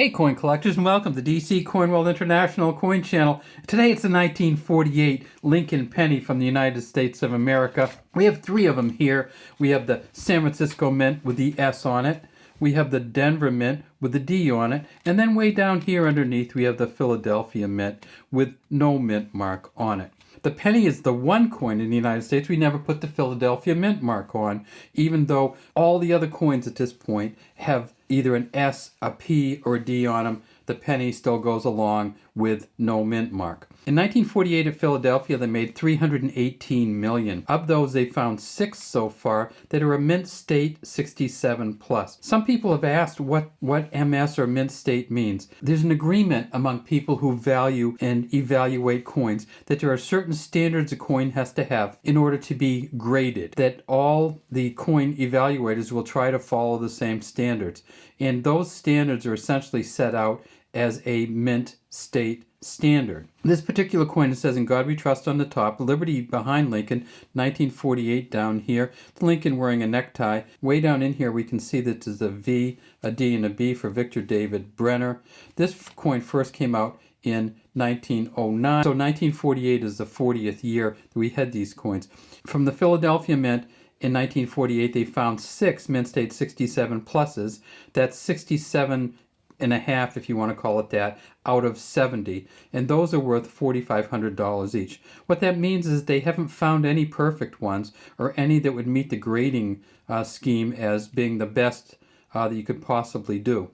Hey coin collectors, and welcome to DC Coin World International Coin Channel. Today it's the 1948 Lincoln penny from the United States of America. We have three of them here. We have the San Francisco Mint with the S on it. We have the Denver Mint with the D on it. And then way down here underneath we have the Philadelphia Mint with no mint mark on it. The penny is the one coin in the United States we never put the Philadelphia Mint mark on, even though all the other coins at this point have either an S, a P, or a D on them. The penny still goes along with no mint mark. In 1948 at Philadelphia, they made 318 million. Of those, they found 6 so far that are a mint state 67 plus. Some people have asked what MS or mint state means. There's an agreement among people who value and evaluate coins that there are certain standards a coin has to have in order to be graded, that all the coin evaluators will try to follow the same standards. And those standards are essentially set out as a mint state standard. This particular coin, it says "In God We Trust" on the top, Liberty behind Lincoln, 1948 down here, Lincoln wearing a necktie. Way down in here we can see that there's a V, a D, and a B for Victor David Brenner. This coin first came out in 1909, so 1948 is the 40th year that we had these coins. From the Philadelphia Mint, in 1948, they found 6 mint state 67 pluses. That's 67 and a half, if you want to call it that, out of 70. And those are worth $4,500 each. What that means is they haven't found any perfect ones or any that would meet the grading scheme as being the best that you could possibly do.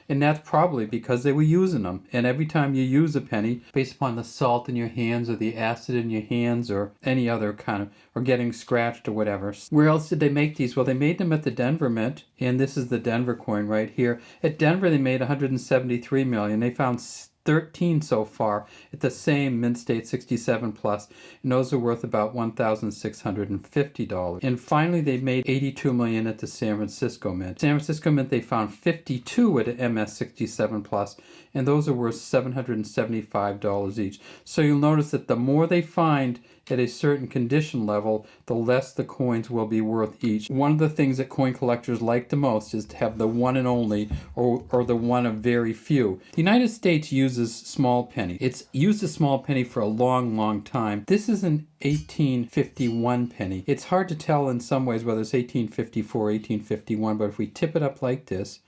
And that's probably because they were using them. And every time you use a penny, based upon the salt in your hands or the acid in your hands or any other kind of, or getting scratched or whatever. Where else did they make these? Well, they made them at the Denver Mint, and this is the Denver coin right here. At Denver, they made 173 million. They found 13 so far at the same mint state 67 plus, and those are worth about $1,650. And finally they made 82 million at the San Francisco Mint. San Francisco Mint, they found 52 at MS 67 plus, and those are worth $775 each. So you'll notice that the more they find at a certain condition level, the less the coins will be worth each. One of the things that coin collectors like the most is to have the one and only, or the one of very few. The United States uses small penny. It's used a small penny for a long, long time. This is an 1851 penny. It's hard to tell in some ways whether it's 1854 or 1851, but if we tip it up like this,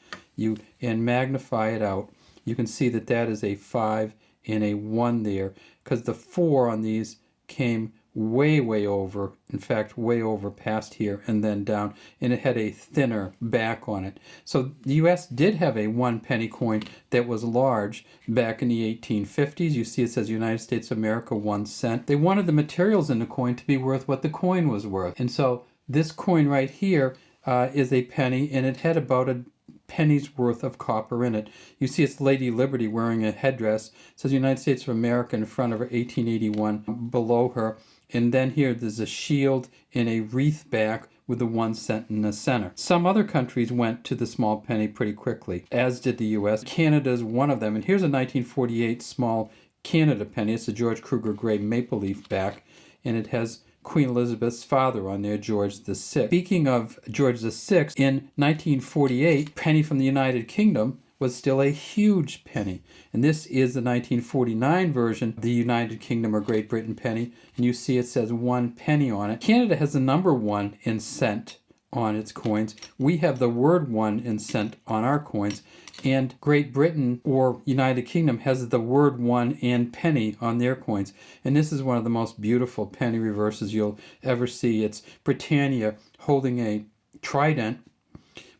and magnify it out, you can see that that is a 5 and a 1 there, because the 4 on these came way over, in fact way over past here and then down, and it had a thinner back on it. So the US did have a 1 penny coin that was large back in the 1850s. You see it says United States of America 1 cent. They wanted the materials in the coin to be worth what the coin was worth. And so this coin right here is a penny, and it had about a penny's worth of copper in it. You see it's Lady Liberty wearing a headdress. It says United States of America in front of her, 1881 below her. And then here there's a shield and a wreath back with the 1 cent in the center. Some other countries went to the small penny pretty quickly, as did the US. Canada is one of them. And here's a 1948 small Canada penny. It's a George Kruger Gray maple leaf back, and it has Queen Elizabeth's father on there, George VI. Speaking of George VI, in 1948, penny from the United Kingdom was still a huge penny. And this is the 1949 version of the United Kingdom or Great Britain penny. And you see it says 1 penny on it. Canada has the number 1 in cent on its coins. We have the word 1 in cent on our coins. And Great Britain or United Kingdom has the word 1 and penny on their coins. And this is one of the most beautiful penny reverses you'll ever see. It's Britannia holding a trident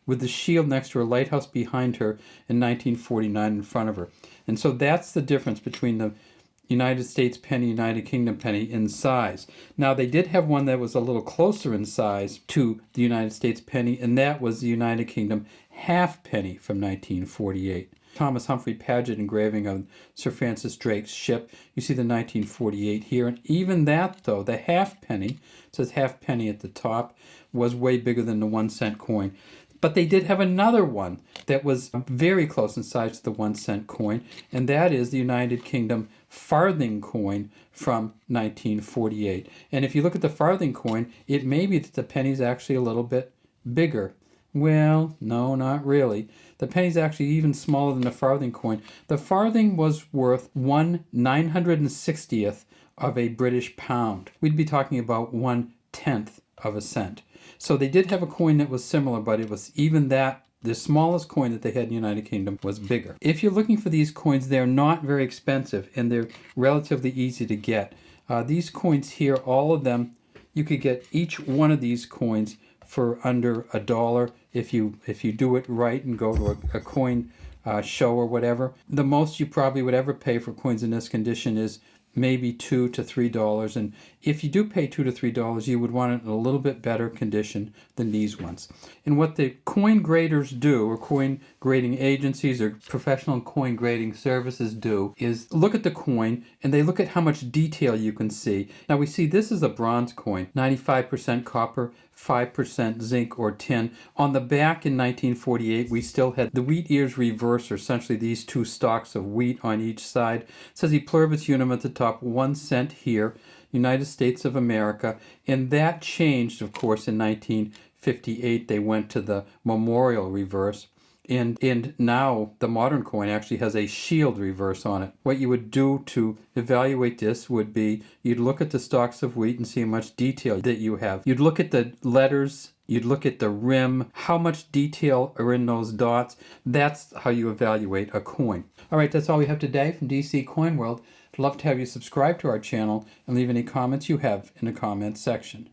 with the shield next to her, lighthouse behind her, in 1949 in front of her. And so that's the difference between the United States penny, United Kingdom penny in size. Now they did have one that was a little closer in size to the United States penny, and that was the United Kingdom half penny from 1948. Thomas Humphrey Paget engraving of Sir Francis Drake's ship. You see the 1948 here. And even that, though, the half penny, it says half penny at the top, was way bigger than the 1 cent coin. But they did have another one that was very close in size to the 1 cent coin, and that is the United Kingdom farthing coin from 1948. And if you look at the farthing coin, it may be that the penny's actually a little bit bigger. Well, no, not really. The penny's actually even smaller than the farthing coin. The farthing was worth 1/960th of a British pound. We'd be talking about 1/10 of a cent. So they did have a coin that was similar, but it was even that. The smallest coin that they had in the United Kingdom was bigger. If you're looking for these coins, they're not very expensive and they're relatively easy to get. These coins here, all of them, you could get each one of these coins for under $1 if you do it right and go to a coin show or whatever. The most you probably would ever pay for coins in this condition is maybe $2 to $3, and if you do pay $2 to $3, you would want it in a little bit better condition than these ones. And what the coin graders do, or coin grading agencies or professional coin grading services do, is look at the coin and they look at how much detail you can see. Now we see this is a bronze coin, 95% copper, 5% zinc or tin. On the back in 1948, we still had the wheat ears reverse, or essentially these two stalks of wheat on each side. It says E pluribus unum at the top, 1 cent here, United States of America. And that changed, of course, in 1958. They went to the memorial reverse. And now the modern coin actually has a shield reverse on it. What you would do to evaluate this would be you'd look at the stalks of wheat and see how much detail that you have. You'd look at the letters, you'd look at the rim, how much detail are in those dots. That's how you evaluate a coin. All right, that's all we have today from DC Coin World. I'd love to have you subscribe to our channel and leave any comments you have in the comments section.